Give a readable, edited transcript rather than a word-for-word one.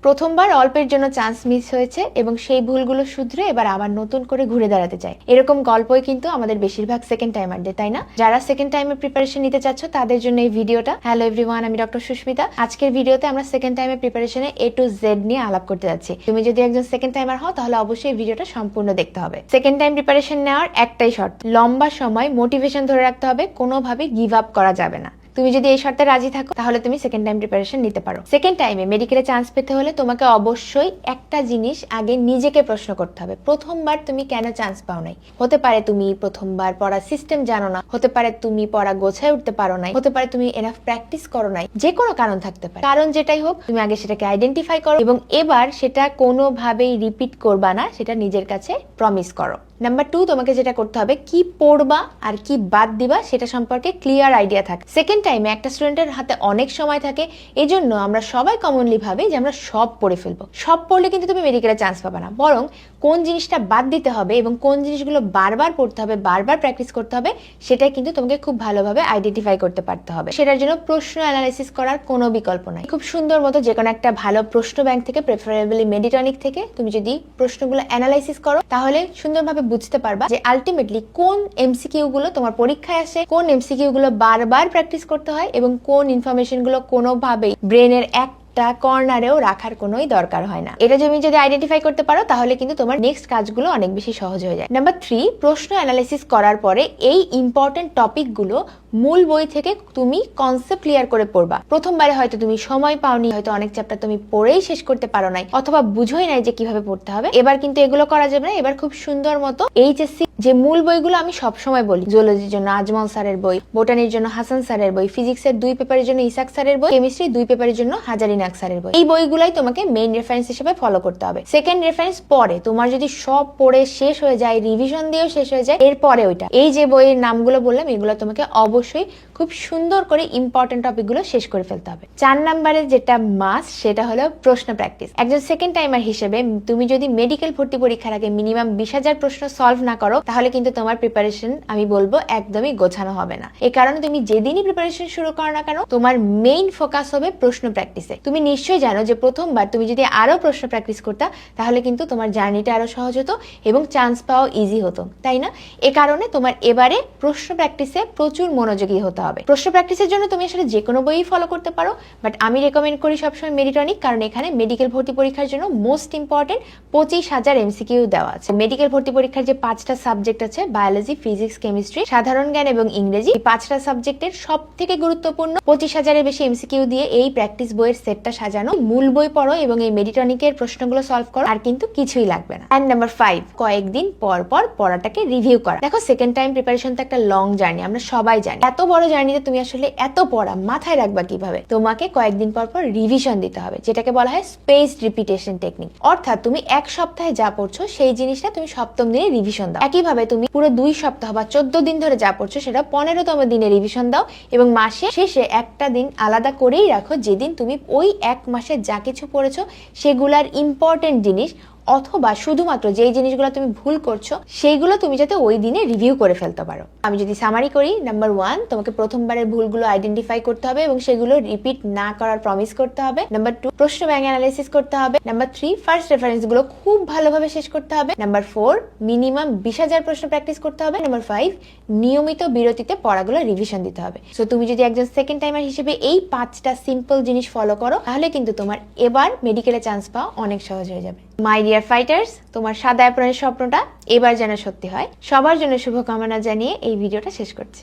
প্রথমবার অল্পের জন্য চান্স মিস হয়েছে এবং সেই ভুলগুলো শুধরে এবার আবার নতুন করে ঘুরে দাঁড়াতে চায়। এরকম গল্পই কিন্তু আমাদের বেশিরভাগ সেকেন্ড টাইমারদের, তাই না? যারা সেকেন্ড টাইমের প্রিপারেশন নিতে চাচ্ছ তাদের জন্য এই ভিডিওটা। হ্যালো এভরিওয়ান, আমি ডক্টর সুস্মিতা। আজকের ভিডিওতে আমরা সেকেন্ড টাইমের প্রিপারেশনে A to Z নিয়ে আলাপ করতে যাচ্ছি। তুমি যদি একজন সেকেন্ড টাইমার হও তাহলে অবশ্যই ভিডিওটা সম্পূর্ণ দেখতে হবে। সেকেন্ড টাইম প্রিপারেশন নেওয়ার একটাই শর্ত, লম্বা সময় মোটিভেশন ধরে রাখতে হবে, কোনোভাবে গিভ আপ করা যাবে না। তুমি যদি এই শর্তে রাজি থাকো তাহলে তুমি সেকেন্ড টাইম প্রিপারেশন নিতে পারো। সেকেন্ড টাইমে মেডিকেলে চান্স পেতে হলে তোমাকে অবশ্যই একটা জিনিস আগে নিজেকে প্রশ্ন করতে হবে, প্রথমবার তুমি কেন চান্স পাও নাই? হতে পারে তুমি প্রথমবার পড়ার সিস্টেম জানো না, হতে পারে তুমি পড়া গোছায় উঠতে পারো নাই, হতে পারে তুমি এনাফ প্র্যাকটিস করো নাই, যে কোনো কারণ থাকতে পারে। কারণ যেটাই হোক, তুমি আগে সেটাকে আইডেন্টিফাই করো এবং এবার সেটা কোনোভাবেই রিপিট করবা না, সেটা নিজের কাছে প্রমিস করো। নাম্বার 2, তোমাকে যেটা করতে হবে, কি পড়বা আর কি বাদ দিবা সেটা সম্পর্কে ক্লিয়ার আইডিয়া থাকে। সেকেন্ড টাইমে একটা স্টুডেন্টের হাতে অনেক সময় থাকে, এজন্য আমরা সবাই কমনলি ভাবি যে আমরা সব পড়ে ফেলবো। সব পড়লে কিন্তু তুমি মেডিকেলে চান্স পাবে না, বরং কোন জিনিসটা বাদ দিতে হবে এবং কোন জিনিসগুলো বারবার পড়তে হবে, বারবার প্র্যাকটিস করতে হবে, সেটাই কিন্তু তোমাকে খুব ভালোভাবে আইডেন্টিফাই করতে পারতে হবে। সেটার জন্য প্রশ্ন অ্যানালাইসিস করার কোনো বিকল্প নাই। খুব সুন্দর মতো যে কোনো একটা ভালো প্রশ্ন ব্যাংক থেকে, প্রেফারেবলি মেডিটনিক থেকে, তুমি যদি প্রশ্নগুলো অ্যানালাইসিস করো তাহলে সুন্দরভাবে বুঝতে পারবা যে আলটিমেটলি কোন এমসিকিউ গুলো তোমার পরীক্ষায় আসে, কোন এমসিকিউ গুলো বারবার প্র্যাকটিস করতে হয় এবং কোন ইনফরমেশন গুলো কোনোভাবেই ব্রেনের কর্নারেও রাখার কোনোই দরকার হয় না। এটা তুমি যদি আইডেন্টিফাই করতে পারো তাহলে কিন্তু তোমার নেক্সট কাজগুলো অনেক বেশি সহজ হয়ে যায়। নাম্বার 3, প্রশ্ন অ্যানালাইসিস করার পরে এই ইম্পর্টেন্ট টপিকগুলো মূল বই থেকে তুমি কনসেপ্ট ক্লিয়ার করে পড়বা। প্রথমবারে হয়তো তুমি সময় পাওনি, হয়তো অনেক চ্যাপ্টার তুমি পড়েই শেষ করতে পারো নাই, অথবা বুঝোই নাই যে কিভাবে পড়তে হবে। এবার কিন্তু এগুলো করা যাবে না। এবার খুব সুন্দর মতো এইচএসসি যে মূল বইগুলো আমি সবসময় বলি, জুলজির জন্য আজমল স্যারের বই, বোটানির জন্য হাসান স্যারের বই, ফিজিক্সের 2 পেপারের জন্য ইসাক স্যারের বই, কেমিস্ট্রি 2 পেপারের জন্য হাজারিনাক স্যারের বই, এই বইগুলাই তোমাকে মেইন রেফারেন্স হিসেবে ফলো করতে হবে। সেকেন্ড রেফারেন্স পরে, তোমার যদি সব পড়ে শেষ হয়ে যায়, রিভিশন দিয়েও শেষ হয়ে যায়, এরপরে ওইটা, এই যে বইয়ের নামগুলো বললাম, এগুলো তোমাকে অবশ্যই খুব সুন্দর করে ইম্পর্টেন্ট টপিকগুলো শেষ করে ফেলতে হবে। 4 নম্বরে যেটা মাস্ট, সেটা হলো প্রশ্ন প্র্যাকটিস। একজন সেকেন্ড টাইমার হিসেবে তুমি যদি মেডিকেল ভর্তি পরীক্ষার আগে মিনিমাম 20,000 প্রশ্ন সলভ না করো তাহলে কিন্তু তোমার প্রিপারেশন আমি বলবো একদমই গোছানো হবে না। এই কারণে তুমি যেদিনই প্রিপারেশন শুরু করো না কেন, তোমার মেইন ফোকাস হবে প্রশ্ন প্র্যাকটিসে। তুমি নিশ্চয়ই জানো যে প্রথমবার তুমি যদি আরো প্রশ্ন প্র্যাকটিস করতা তাহলে কিন্তু তোমার জার্নিটা আরো সহজ হতো এবং চান্স পাওয়া ইজি হতো, তাই না? এ কারণে তোমার এবারে প্রশ্ন প্র্যাকটিসে প্রচুর মনোযোগী হতে হবে। প্রশ্ন প্র্যাকটিসের জন্য তুমি আসলে যে কোনো বই ফলো করতে পারো, বাট আমি রেকমেন্ড করি সবসময় মেডিটনিক, কারণ এখানে মেডিকেল ভর্তি পরীক্ষার জন্য মোস্ট ইম্পর্টেন্ট 25,000 এমসিকিউ দেওয়া আছে। মেডিকেল ভর্তি পরীক্ষার যে 5টা সাবজেক্ট আছে, বায়োলজি, ফিজিক্স, কেমিস্ট্রি, সাধারণ জ্ঞান এবং ইংরেজি, এই 5টা সাবজেক্টের সব থেকে গুরুত্বপূর্ণ 25,000-এর বেশি এমসিকিউ দিয়ে এই প্র্যাকটিস বইয়ের সেটটা সাজানো। মূল বই পড়ো এবং এই মেডিটনিকের প্রশ্নগুলো সলভ করো, আর কিন্তু কিছুই লাগবে না। এন্ড নাম্বার 5, কয়েকদিন পর পর পড়াটাকে রিভিউ করা। দেখো, সেকেন্ড টাইম প্রিপারেশন তো একটা লং জার্নি, আমরা সবাই জানি। এত বড় জার্নিতে তুমি আসলে এত পড়া মাথায় রাখবা কিভাবে? তোমাকে কয়েকদিন পর পর রিভিশন দিতে হবে, যেটাকে বলা হয় স্পেসড রিপিটেশন টেকনিক। অর্থাৎ তুমি এক সপ্তাহে যা পড়ছো সেই জিনিসটা তুমি সপ্তম দিনে রিভিশন দাও। একইভাবে তুমি পুরো 2 সপ্তাহ বা 14 দিন ধরে যা পড়ছো সেটা 15তম দিনে রিভিশন দাও এবং মাসে শেষে একটা দিন আলাদা করেই রাখো যেদিন তুমি ওই এক মাসে যা কিছু পড়েছো সেগুলার ইম্পর্টেন্ট জিনিস, অথবা শুধুমাত্র যেই জিনিসগুলো তুমি ভুল করছো সেইগুলো তুমি যাতে ওই দিনে রিভিউ করে ফেলতে পারো। আমি যদি সামারি করি, নাম্বার 1, তোমাকে প্রথমবারের ভুলগুলো আইডেন্টিফাই করতে হবে এবং সেগুলো রিপিট না করার প্রমিস করতে হবে। নাম্বার 2, প্রশ্ন ব্যাংক অ্যানালাইসিস করতে হবে। নাম্বার 3, ফার্স্ট রেফারেন্স গুলো খুব ভালোভাবে শেষ করতে হবে। নাম্বার 4, মিনিমাম 20,000 প্রশ্ন প্র্যাকটিস করতে হবে। নাম্বার 5, নিয়মিত বিরতিতে পড়াগুলো রিভিশন দিতে হবে। সো তুমি যদি একজন সেকেন্ড টাইমার হিসেবে এই 5টা সিম্পল জিনিস ফলো করো তাহলে কিন্তু তোমার এবার মেডিকেলে চান্স পাওয়া অনেক সহজ হয়ে যাবে। মাই ডিয়ার ফাইটার্স, তোমার সাদা অ্যাপ্রনের স্বপ্নটা এবার যেন সত্যি হয়। সবার জন্য শুভকামনা জানিয়ে এই ভিডিওটা শেষ করছি।